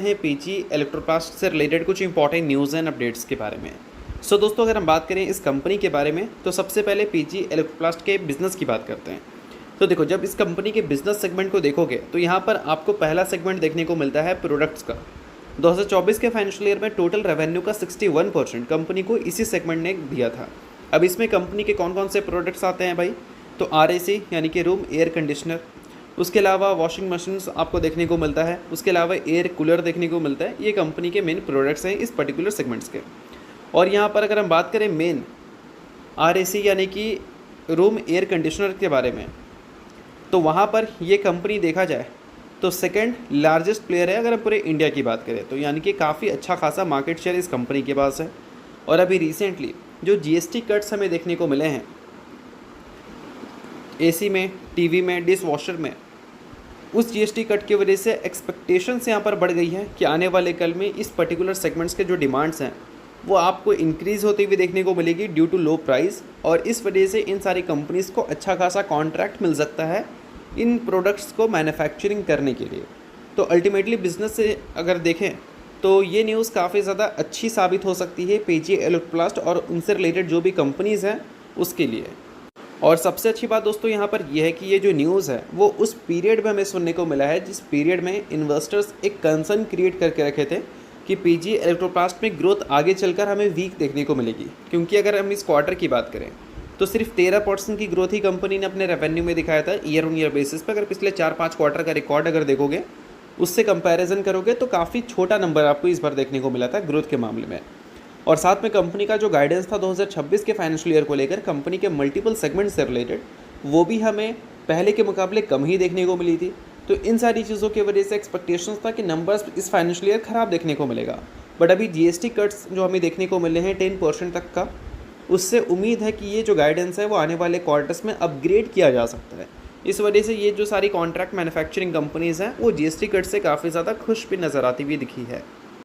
हैं PG Electroplast से related कुछ इंपॉर्टेंट न्यूज़ एंड अपडेट्स के बारे में। सो दोस्तों, अगर हम बात करें इस कंपनी के बारे में तो सबसे पहले पीजी इलेक्ट्रोप्लास्ट के बिज़नेस की बात करते हैं। तो देखो, जब इस कंपनी के बिज़नेस सेगमेंट को देखोगे तो यहाँ पर आपको पहला सेगमेंट देखने को मिलता है प्रोडक्ट्स का। 2024 के फाइनेंशियल ईयर में टोटल रेवेन्यू का 61% कंपनी को इसी सेगमेंट ने दिया था। अब इसमें कंपनी के कौन कौन से प्रोडक्ट्स आते हैं भाई, तो RAC यानी कि रूम एयर कंडीशनर, उसके अलावा वॉशिंग मशीन्स आपको देखने को मिलता है, उसके अलावा एयर कूलर देखने को मिलता है। ये कंपनी के मेन प्रोडक्ट्स हैं इस पर्टिकुलर सेगमेंट्स के। और यहाँ पर अगर हम बात करें मेन RAC यानी कि रूम एयर कंडीशनर के बारे में, तो वहाँ पर ये कंपनी देखा जाए तो सेकंड लार्जेस्ट प्लेयर है अगर हम पूरे इंडिया की बात करें तो, यानी कि काफ़ी अच्छा खासा मार्केट शेयर इस कंपनी के पास है। और अभी रिसेंटली जो GST कट्स हमें देखने को मिले हैं AC में, TV में, डिश वॉशर में, उस GST कट की वजह से एक्सपेक्टेशंस यहाँ पर बढ़ गई है कि आने वाले कल में इस पर्टिकुलर सेगमेंट्स के जो डिमांड्स हैं वो आपको इंक्रीज़ होती हुई देखने को मिलेगी ड्यू टू लो प्राइस। और इस वजह से इन सारी कंपनीज़ को अच्छा खासा कॉन्ट्रैक्ट मिल सकता है इन प्रोडक्ट्स को मैन्युफैक्चरिंग करने के लिए। तो अल्टीमेटली बिज़नेस से अगर देखें तो ये न्यूज़ काफ़ी ज़्यादा अच्छी साबित हो सकती है पीजी इलेक्ट्रोप्लास्ट और उनसे रिलेटेड जो भी कंपनीज़ हैं उसके लिए। और सबसे अच्छी बात दोस्तों यहाँ पर यह है कि ये जो न्यूज़ है वो उस पीरियड में हमें सुनने को मिला है जिस पीरियड में इन्वेस्टर्स एक कंसर्न क्रिएट करके रखे थे कि पीजी इलेक्ट्रोप्लास्ट में ग्रोथ आगे चलकर हमें वीक देखने को मिलेगी। क्योंकि अगर हम इस क्वार्टर की बात करें तो सिर्फ 13% की ग्रोथ ही कंपनी ने अपने रेवेन्यू में दिखाया था ईयर ऑन ईयर बेसिस पर। अगर पिछले 4-5 क्वार्टर का रिकॉर्ड अगर देखोगे, उससे कंपैरिजन करोगे तो काफ़ी छोटा नंबर आपको इस बार देखने को मिला था ग्रोथ के मामले में। और साथ में कंपनी का जो गाइडेंस था 2026 के फाइनेंशियल ईयर को लेकर कंपनी के मल्टीपल सेगमेंट से रिलेटेड, वो भी हमें पहले के मुकाबले कम ही देखने को मिली थी। तो इन सारी चीज़ों की वजह से एक्सपेक्टेशंस था कि नंबर्स इस फाइनेंशियल ईयर ख़राब देखने को मिलेगा। बट अभी GST कट्स जो हमें देखने को मिले हैं 10% तक का, उससे उम्मीद है कि ये जो गाइडेंस है वो आने वाले क्वार्टर्स में अपग्रेड किया जा सकता है। इस वजह से ये जो सारी कॉन्ट्रैक्ट मैन्युफैक्चरिंग कंपनीज़ हैं वो GST कट से काफ़ी ज़्यादा खुश भी नज़र आती हुई दिखी है।